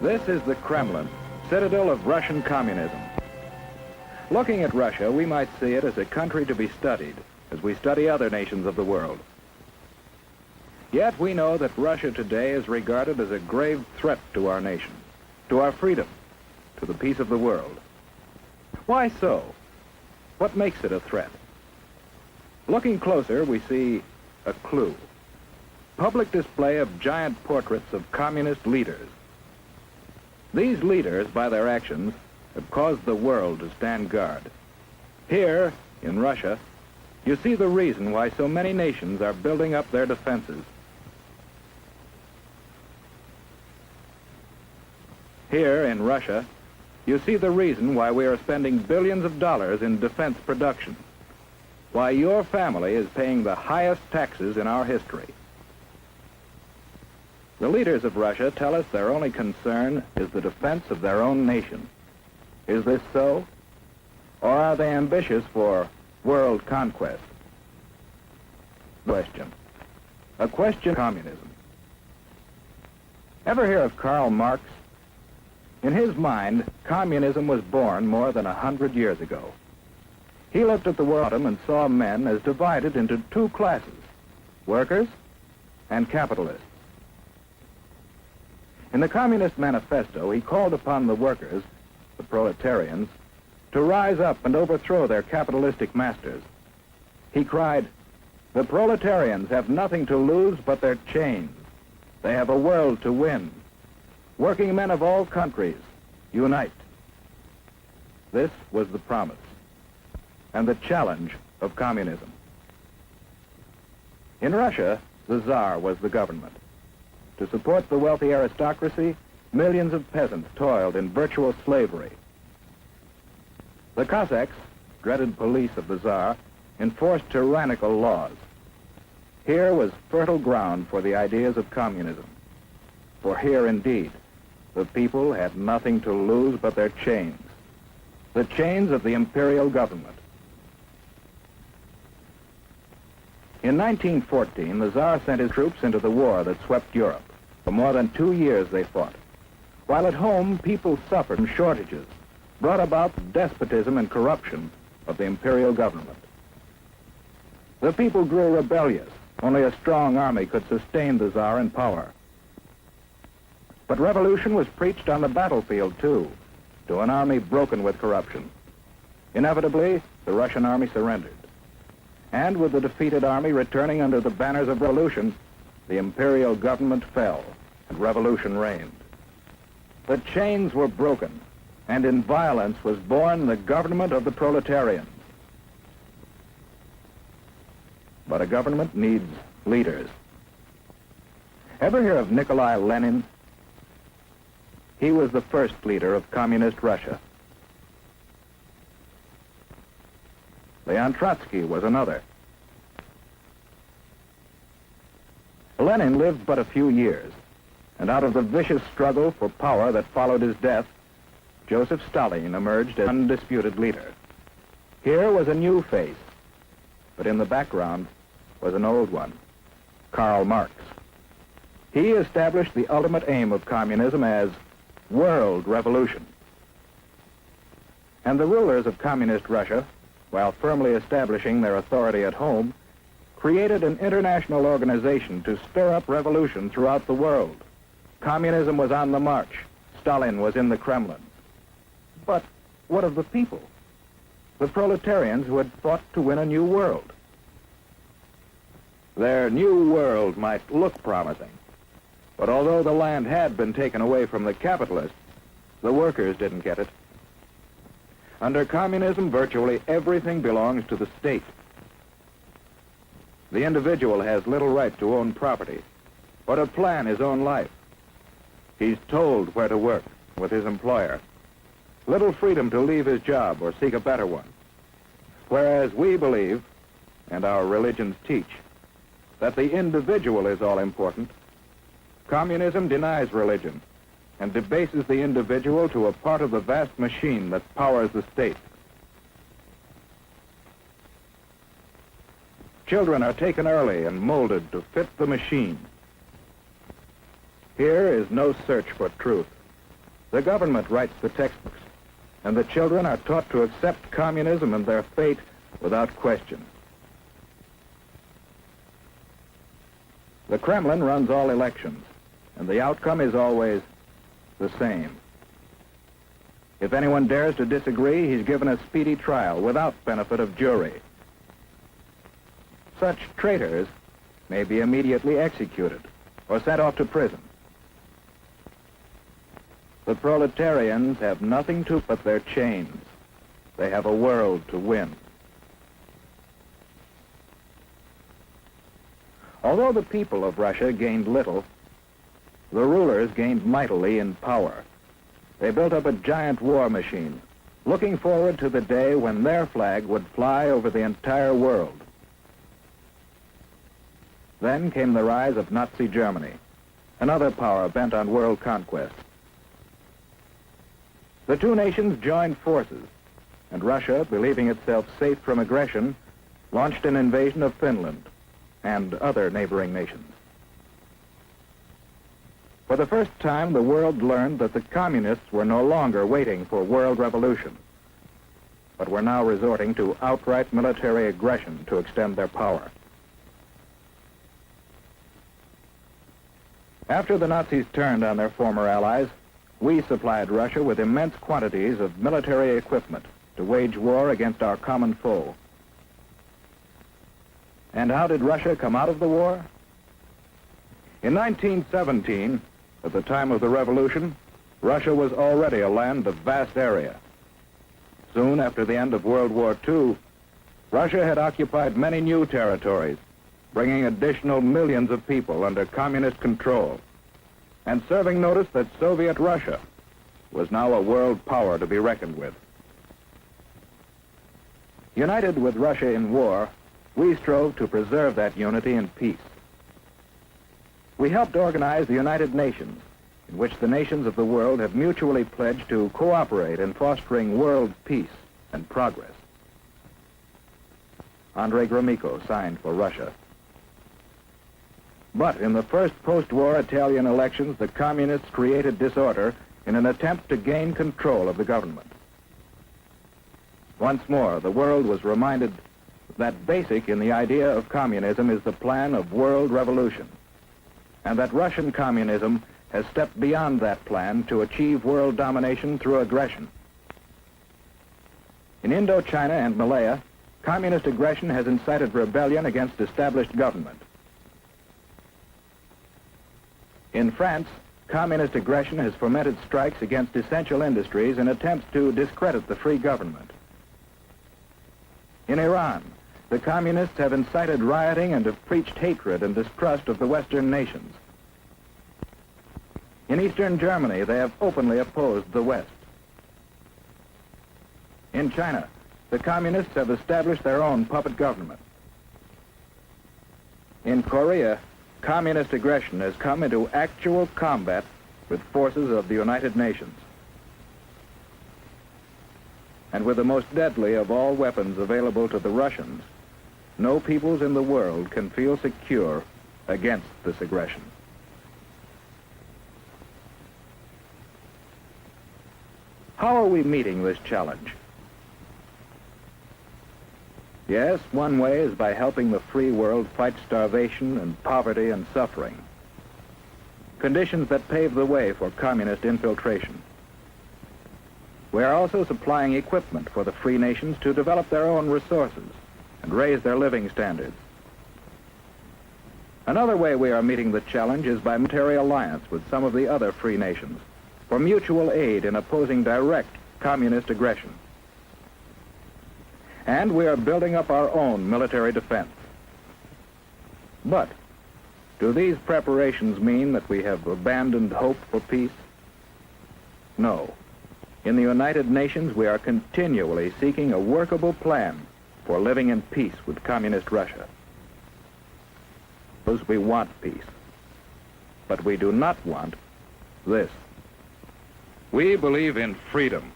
This is the Kremlin, citadel of Russian communism. Looking at Russia, we might see it as a country to be studied, as we study other nations of the world. Yet we know that Russia today is regarded as a grave threat to our nation, to our freedom, to the peace of the world. Why so? What makes it a threat? Looking closer, we see a clue. Public display of giant portraits of communist leaders. These leaders, by their actions, have caused the world to stand guard. Here, in Russia, you see the reason why so many nations are building up their defenses. Here, in Russia, you see the reason why we are spending billions of dollars in defense production, why your family is paying the highest taxes in our history. The leaders of Russia tell us their only concern is the defense of their own nation. Is this so? Or are they ambitious for world conquest? Question. A question of communism. Ever hear of Karl Marx? In his mind, communism was born more than 100 years ago. He looked at the world and saw men as divided into two classes, workers and capitalists. In the Communist Manifesto, he called upon the workers, the proletarians, to rise up and overthrow their capitalistic masters. He cried, "The proletarians have nothing to lose but their chains. They have a world to win. Working men of all countries, unite." This was the promise and the challenge of communism. In Russia, the Tsar was the government. To support the wealthy aristocracy, millions of peasants toiled in virtual slavery. The Cossacks, dreaded police of the Tsar, enforced tyrannical laws. Here was fertile ground for the ideas of communism. For here, indeed, the people had nothing to lose but their chains, the chains of the imperial government. In 1914, the Tsar sent his troops into the war that swept Europe. For more than 2 years they fought. While at home, people suffered from shortages, brought about the despotism and corruption of the imperial government. The people grew rebellious. Only a strong army could sustain the Tsar in power. But revolution was preached on the battlefield, too, to an army broken with corruption. Inevitably, the Russian army surrendered. And with the defeated army returning under the banners of revolution, the imperial government fell and revolution reigned. The chains were broken, and in violence was born the government of the proletarians. But a government needs leaders. Ever hear of Nikolai Lenin? He was the first leader of communist Russia. Leon Trotsky was another. Lenin lived but a few years, and out of the vicious struggle for power that followed his death, Joseph Stalin emerged as undisputed leader. Here was a new face, but in the background was an old one, Karl Marx. He established the ultimate aim of communism as world revolution. And the rulers of communist Russia, while firmly establishing their authority at home, created an international organization to stir up revolution throughout the world. Communism was on the march. Stalin was in the Kremlin. But what of the people? The proletarians who had fought to win a new world. Their new world might look promising, but although the land had been taken away from the capitalists, the workers didn't get it. Under communism, virtually everything belongs to the state. The individual has little right to own property or to plan his own life. He's told where to work with his employer. Little freedom to leave his job or seek a better one. Whereas we believe, and our religions teach, that the individual is all important, communism denies religion and debases the individual to a part of the vast machine that powers the state. Children are taken early and molded to fit the machine. Here is no search for truth, The government writes the textbooks, and the children are taught to accept communism and their fate without question. The Kremlin runs all elections, and the outcome is always the same. If anyone dares to disagree, he's given a speedy trial without benefit of jury. Such traitors may be immediately executed or sent off to prison. The proletarians have nothing to but their chains. They have a world to win. Although the people of Russia gained little, the rulers gained mightily in power. They built up a giant war machine, looking forward to the day when their flag would fly over the entire world. Then came the rise of Nazi Germany, another power bent on world conquest. The two nations joined forces, and Russia, believing itself safe from aggression, launched an invasion of Finland and other neighboring nations. For the first time, the world learned that the communists were no longer waiting for world revolution, but were now resorting to outright military aggression to extend their power. After the Nazis turned on their former allies, we supplied Russia with immense quantities of military equipment to wage war against our common foe. And how did Russia come out of the war? In 1917, at the time of the revolution, Russia was already a land of vast area. Soon after the end of World War II, Russia had occupied many new territories, bringing additional millions of people under communist control, and serving notice that Soviet Russia was now a world power to be reckoned with. United with Russia in war, we strove to preserve that unity in peace. We helped organize the United Nations, in which the nations of the world have mutually pledged to cooperate in fostering world peace and progress. Andrei Gromyko signed for Russia. But in the first post-war Italian elections, the communists created disorder in an attempt to gain control of the government. Once more, the world was reminded that basic in the idea of communism is the plan of world revolution, and that Russian communism has stepped beyond that plan to achieve world domination through aggression. In Indochina and Malaya, communist aggression has incited rebellion against established government. In France, communist aggression has fomented strikes against essential industries in attempts to discredit the free government. In Iran, the communists have incited rioting and have preached hatred and distrust of the Western nations. In Eastern Germany, they have openly opposed the West. In China, the communists have established their own puppet government. In Korea, communist aggression has come into actual combat with forces of the United Nations. And with the most deadly of all weapons available to the Russians, no peoples in the world can feel secure against this aggression. How are we meeting this challenge? Yes, one way is by helping the free world fight starvation and poverty and suffering, conditions that pave the way for communist infiltration. We are also supplying equipment for the free nations to develop their own resources and raise their living standards. Another way we are meeting the challenge is by military alliance with some of the other free nations for mutual aid in opposing direct communist aggression. And we are building up our own military defense. But do these preparations mean that we have abandoned hope for peace? No. In the United Nations, we are continually seeking a workable plan for living in peace with communist Russia. Because we want peace, but we do not want this. We believe in freedom.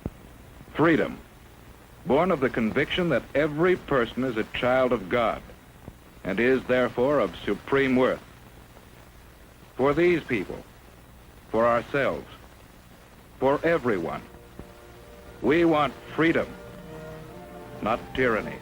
Freedom, born of the conviction that every person is a child of God and is therefore of supreme worth. For these people, for ourselves, for everyone. We want freedom, not tyranny.